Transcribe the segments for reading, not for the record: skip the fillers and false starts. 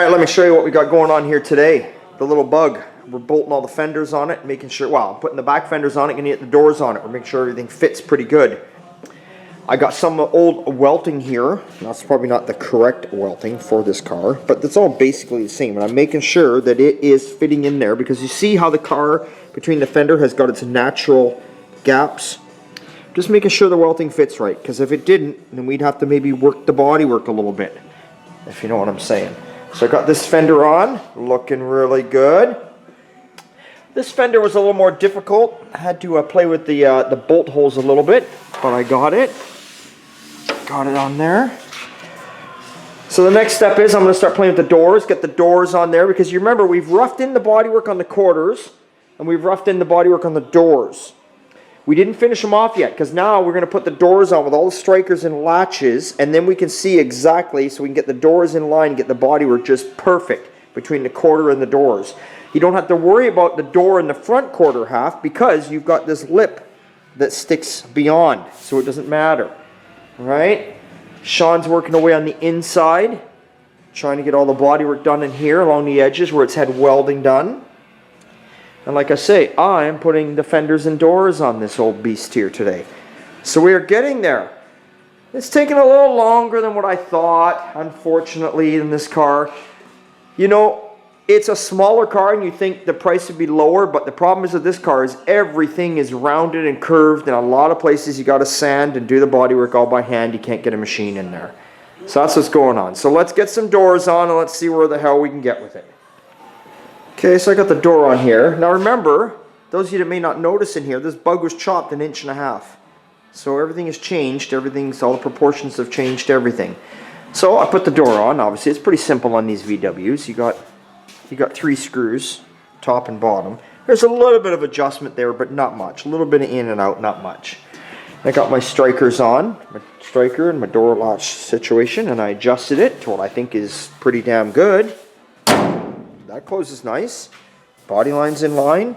Alright, let me show you what we got going on here today. The little bug. We're bolting all the fenders on it, making sure, well, I'm putting the back fenders on it, gonna get the doors on it. We're making sure everything fits pretty good. I got some old welting here. That's probably not the correct welting for this car, but it's all basically the same. And I'm making sure that it is fitting in there because you see how the car between the fender has got its natural gaps. Just making sure the welting fits right, because if it didn't, then we'd have to maybe work the bodywork a little bit, if you know what I'm saying. So I got this fender on, looking really good. This fender was a little more difficult. I had to play with the bolt holes a little bit, but I got it. Got it on there. So the next step is I'm going to start playing with the doors, get the doors on there, because you remember we've roughed in the bodywork on the quarters, and we've roughed in the bodywork on the doors. We didn't finish them off yet, because now we're going to put the doors on with all the strikers and latches, and then we can see exactly, so we can get the doors in line, get the bodywork just perfect between the quarter and the doors. You don't have to worry about the door in the front quarter half, because you've got this lip that sticks beyond, so it doesn't matter. All right? Sean's working away on the inside, trying to get all the bodywork done in here along the edges where it's had welding done. And like I say, I am putting the fenders and doors on this old beast here today. So we are getting there. It's taking a little longer than what I thought, unfortunately, in this car. You know, it's a smaller car and you think the price would be lower, but the problem is with this car is everything is rounded and curved. In a lot of places you got to sand and do the bodywork all by hand. You can't get a machine in there. So that's what's going on. So let's get some doors on and let's see where the hell we can get with it. Okay, so I got the door on here. Now remember, those of you that may not notice in here, this bug was chopped 1.5 inches. So everything has changed. All the proportions have changed everything. So I put the door on. Obviously, it's pretty simple on these VWs. You got 3 screws, top and bottom. There's a little bit of adjustment there, but not much. A little bit of in and out, not much. I got my strikers on, my striker and my door latch situation, and I adjusted it to what I think is pretty damn good. That closes nice. Body line's in line.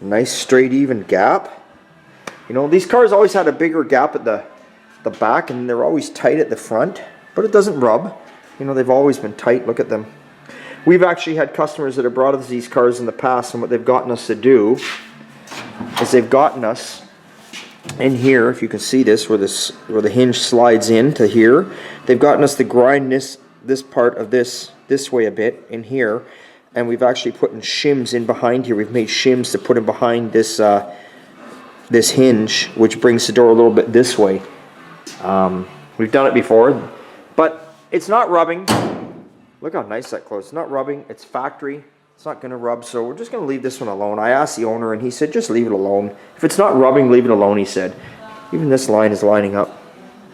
Nice straight even gap. You know, these cars always had a bigger gap at the back, and they're always tight at the front, but it doesn't rub. You know, they've always been tight. Look at them. We've actually had customers that have brought us these cars in the past, and what they've gotten us to do is they've gotten us in here, if you can see this, where the hinge slides in to here, they've gotten us to grind this part of this way a bit in here, and we've actually put in shims in behind here. We've made shims to put in behind this this hinge, which brings the door a little bit this way. We've done it before, but it's not rubbing. Look how nice that closes. It's not rubbing. It's factory. It's not going to rub, so we're just going to leave this one alone. I asked the owner, and he said, just leave it alone. If it's not rubbing, leave it alone, he said. Even this line is lining up.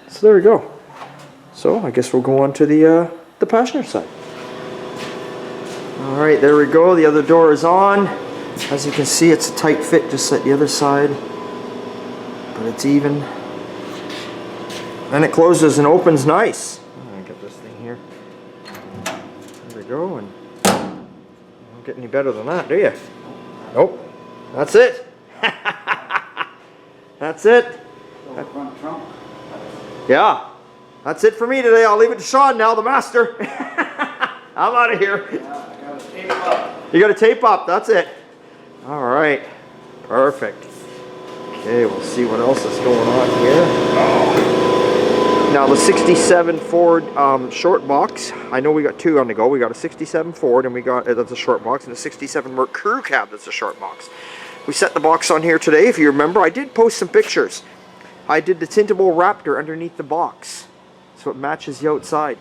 So there we go. So I guess we'll go on to the passenger side. All right, there we go. The other door is on. As you can see, it's a tight fit just like the other side, but it's even. And it closes and opens nice. I'm gonna get this thing here. There we go, and you don't get any better than that, do you? Nope. That's it. That's it. Front trunk. Yeah. That's it for me today. I'll leave it to Sean now, the master. I'm out of here. I got to tape up. You got to tape up. That's it. All right. Perfect. Okay, we'll see what else is going on here. Oh. Now the 67 Ford short box. I know we got 2 on the go. We got a 67 Ford, and we got that's a short box, and a 67 Merc crew cab that's a short box. We set the box on here today. If you remember, I did post some pictures. I did the tintable Raptor underneath the box, so it matches the outside.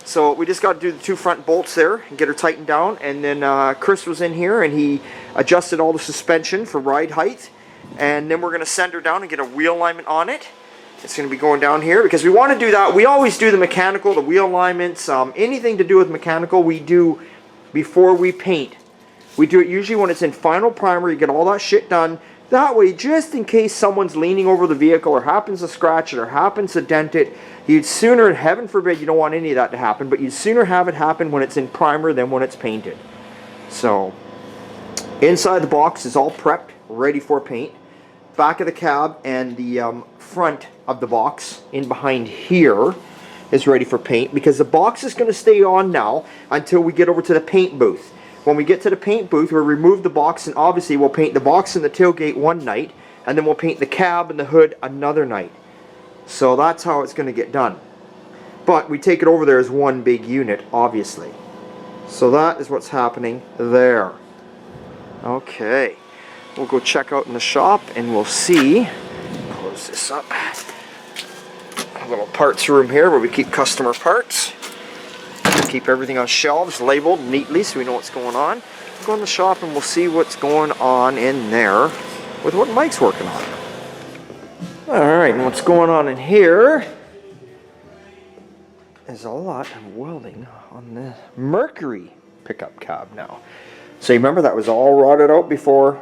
So we just got to do the 2 front bolts there and get her tightened down, and then Chris was in here and he adjusted all the suspension for ride height, and then we're going to send her down and get a wheel alignment on it. It's going to be going down here because we want to do that. We always do the mechanical, the wheel alignments, anything to do with mechanical we do before we paint. We do it usually when it's in final primer. You get all that shit done. That way, just in case someone's leaning over the vehicle or happens to scratch it or happens to dent it, you'd sooner, heaven forbid, you don't want any of that to happen, but you'd sooner have it happen when it's in primer than when it's painted. So, inside the box is all prepped, ready for paint. Back of the cab and the front of the box in behind here is ready for paint, because the box is going to stay on now until we get over to the paint booth. When we get to the paint booth, we'll remove the box, and obviously we'll paint the box and the tailgate one night, and then we'll paint the cab and the hood another night. So that's how it's going to get done. But we take it over there as one big unit, obviously. So that is what's happening there. Okay, we'll go check out in the shop and we'll see. Close this up. A little parts room here where we keep customer parts. Keep everything on shelves, labeled neatly so we know what's going on. Go in the shop and we'll see what's going on in there with what Mike's working on. Alright, and what's going on in here is a lot of welding on the Mercury pickup cab now. So you remember that was all rotted out before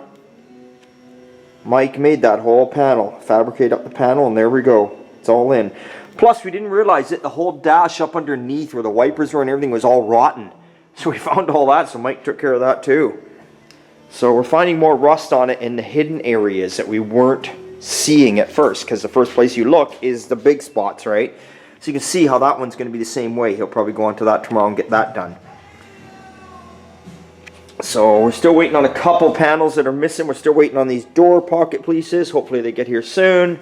Mike made that whole panel. Fabricate up the panel, and there we go. It's all in. Plus, we didn't realize that the whole dash up underneath where the wipers were and everything was all rotten. So we found all that, so Mike took care of that too. So we're finding more rust on it in the hidden areas that we weren't seeing at first, because the first place you look is the big spots, right? So you can see how that one's going to be the same way. He'll probably go on to that tomorrow and get that done. So we're still waiting on a couple panels that are missing. We're still waiting on these door pocket pieces. Hopefully they get here soon.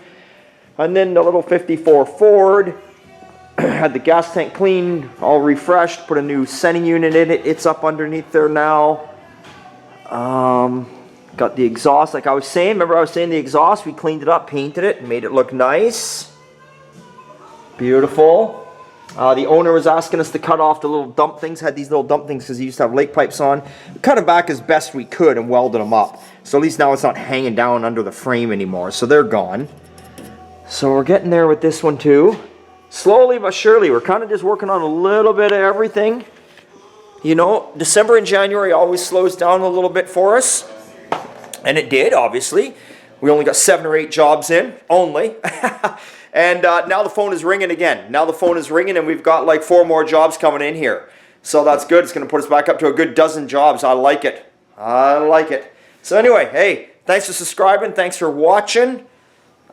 And then the little 54 Ford had the gas tank cleaned, all refreshed, put a new sending unit in it. It's up underneath there now. Got the exhaust, like I was saying. Remember I was saying the exhaust? We cleaned it up, painted it, made it look nice. Beautiful. The owner was asking us to cut off the little dump things. Had these little dump things because he used to have lake pipes on. We cut them back as best we could and welded them up. So at least now it's not hanging down under the frame anymore. So they're gone. So we're getting there with this one too. Slowly but surely, we're kind of just working on a little bit of everything. You know, December and January always slows down a little bit for us. And it did, obviously. We only got 7 or 8 jobs in, only. And now the phone is ringing again. Now the phone is ringing and we've got like 4 more jobs coming in here. So that's good. It's going to put us back up to a good dozen jobs. I like it. I like it. So anyway, hey, thanks for subscribing. Thanks for watching.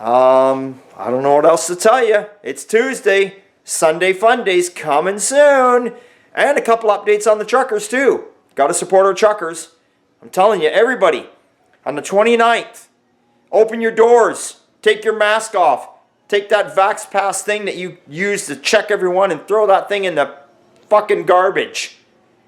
I don't know what else to tell you. It's Tuesday. Sunday Fun Days coming soon. And a couple updates on the truckers too. Got to support our truckers. I'm telling you, everybody, on the 29th, open your doors. Take your mask off. Take that Vax Pass thing that you use to check everyone and throw that thing in the fucking garbage.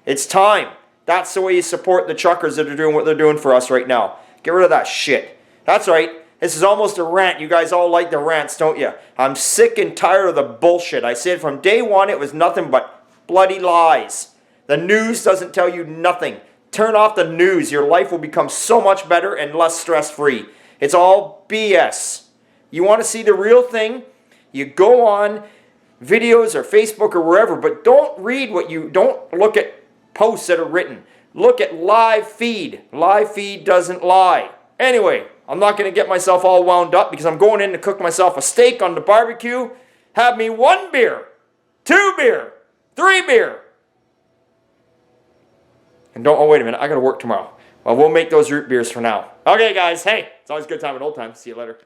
It's time. That's the way you support the truckers that are doing what they're doing for us right now. Get rid of that shit. That's right. This is almost a rant. You guys all like the rants, don't you? I'm sick and tired of the bullshit. I said from day one it was nothing but bloody lies. The news doesn't tell you nothing. Turn off the news. Your life will become so much better and less stress-free. It's all BS. You want to see the real thing? You go on videos or Facebook or wherever, but don't look at posts that are written. Look at live feed. Live feed doesn't lie. Anyway, I'm not going to get myself all wound up because I'm going in to cook myself a steak on the barbecue. Have me 1 beer, 2 beer, 3 beer. And don't, oh wait a minute, I got to work tomorrow. Well, we'll make those root beers for now. Okay guys, hey, it's always a good time at Old Time. See you later.